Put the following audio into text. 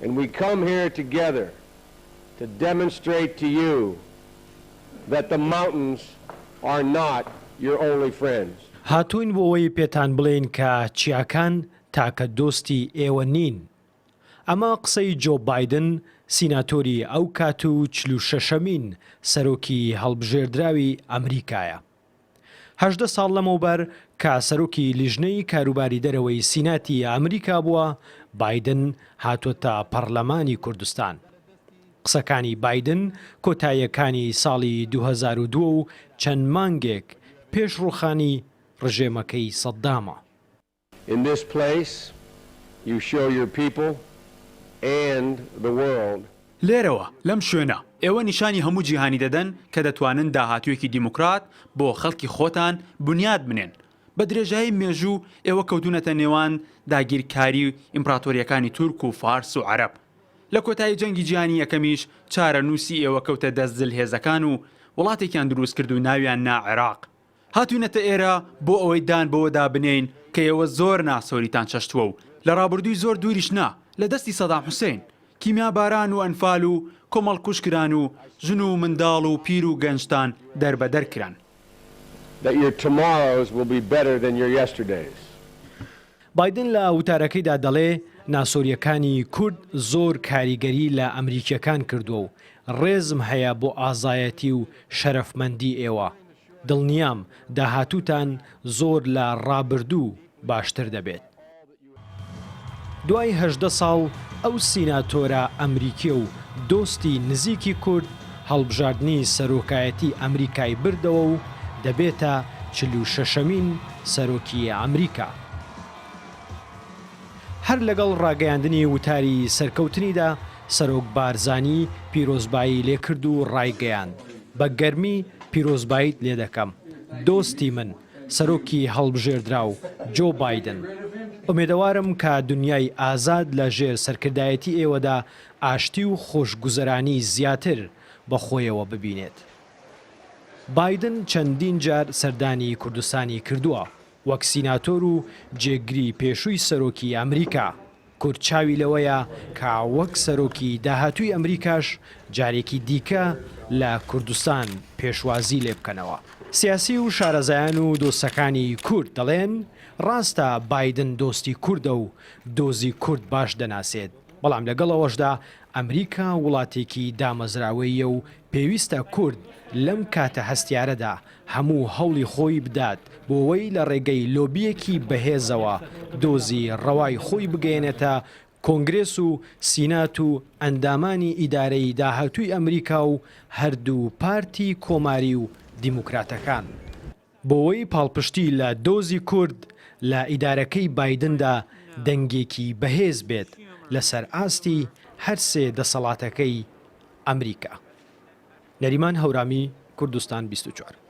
And we come here together to demonstrate to you that the mountains are not your only friends. هاتوین بۆ ئەوەی پێتان بڵێن کە چیاکان تاکە دۆستی ئێوە نین. ئەمە قسەی جۆ بایدن سیناتۆری ئەو کات و 46مین سەرۆکی هەڵبژێردراوی ئەمریکایە. 18 ساڵ لەمەوبەر کە سەرۆکی لیژنەی کاروباری دەرەوەی سیناتی ئەمریکا بووە، بایدن هاتوۆتە پەرلەمانی کوردستان. قسەکانی بایدن کۆتاییەکانی ساڵی 2002 و چەند مانگێک پێش ڕووخانی ڕژێمەکەی سەددامە. In this place, you show your people and the world. لێرەوە لەم شوێنە ئێوە نیشانی هەموو جیهانی دەدەن کە دەتوانن داهاتوویەکی دیموکرات بۆ خەڵکی خۆتان بنیاد بنێن. بە درێژایی مێژوو ئێوە کەوتونەتە نێوان داگیرکاری ئیمپراتۆریەکانی تورک و فارس و عەرەب. لە کۆتایی جەنگی جیهانی یەکەمیش چارە نووسی ئێوە کەوتە دەست زلهێزەکان و وڵاتێکیان دروست کرد و ناویان نا عێراق. هاتوونەتە ئێرە بۆ ئەوەی دان بەوەدا بنێین کە ئێوە زۆر ناسۆریتان چەشتووە و لە ڕابردووی زۆر دووریش نا لە دەستی سەدام حوسێن کیمیا باران و ئەنفال و کۆمەڵ کوشکران و ژن و منداڵ و پیر و گەنجتان دەربەدەر کران. That your tomorrows will be better than your yesterdays. بایدن لە وتارەکەیدا دەڵێ ناسۆریەکانی کورد زۆر کاریگەری لە ئەمریکیەکان کردووە و ڕێزم هەیە بۆ ئازایەتی و شەرەفمەندی ئێوە. دڵنیام داهاتووتان زۆر لە ڕابردوو باشتر دەبێت. دوای 18 ساڵ ئەو سیناتۆرە ئەمریکی و دۆستی نزیکی کورد هەڵبژاردننی سەرۆکایەتی ئەمریکای بردەوە و دەبێتە 46مین سەرۆکی ئەمریکا. هەر لەگەڵ ڕاگەیاندنی وتاری سەرکەوتنیدا سەرۆک بارزانی پیرۆزبایی لێکرد و ڕایگەیاند. بە گەرمی پیرۆزباییت لێ دەکەم. دۆستی من سەرۆکی هەڵبژێردرا و جۆ بایدن. ئومێدەوارم کە دنیای ئازاد لە ژێر سەرکردایەتی ئێوەدا ئاشتی و خۆشگوزەرانی زیاتر بەخۆیەوە ببینێت. بایدن چەندین جار سەردانی کوردستانی کردووە وەک سیناتۆر و جێگری پێشووی سەرۆکی ئەمریکا. کورد چاوی لەوەیە کە وەک سەرۆکی داهاتووی ئەمریکاش جارێکی دیکە لە کوردستان پێشوازی لێ بکەنەوە. سیاسی و شارەزایان و دۆستەکانی کورد دەڵێن ڕاستە بایدن دۆستی کوردە و دۆزی کورد باش دەناسێت، بەڵام لەگەڵەوەشدا ئەمریکا وڵاتێکی دامەزراوەیە و پێویستە کورد لەم کاتە هەستیارەدا هەموو هەوڵی خۆی بدات بۆ ئەوەی لە ڕێگەی لۆبیەکی بەهێزەوە دۆزی ڕەوای خۆی بگەێنێتە کۆنگرێس و سینات و ئەندامانی ئیدارەی داهاتووی ئەمریکا و هەردوو پارتی کۆماری و دیموکراتەکان. بۆەوەی پاڵپشتی لە دۆزی کورد لە ئیدارەکەی بایدندا دەنگێکی بەهێز بێت لەسەر ئاستی هەرسێ دەسەڵاتەکەی ئەمریکا. نەریمان هەورامی، کوردستان 24.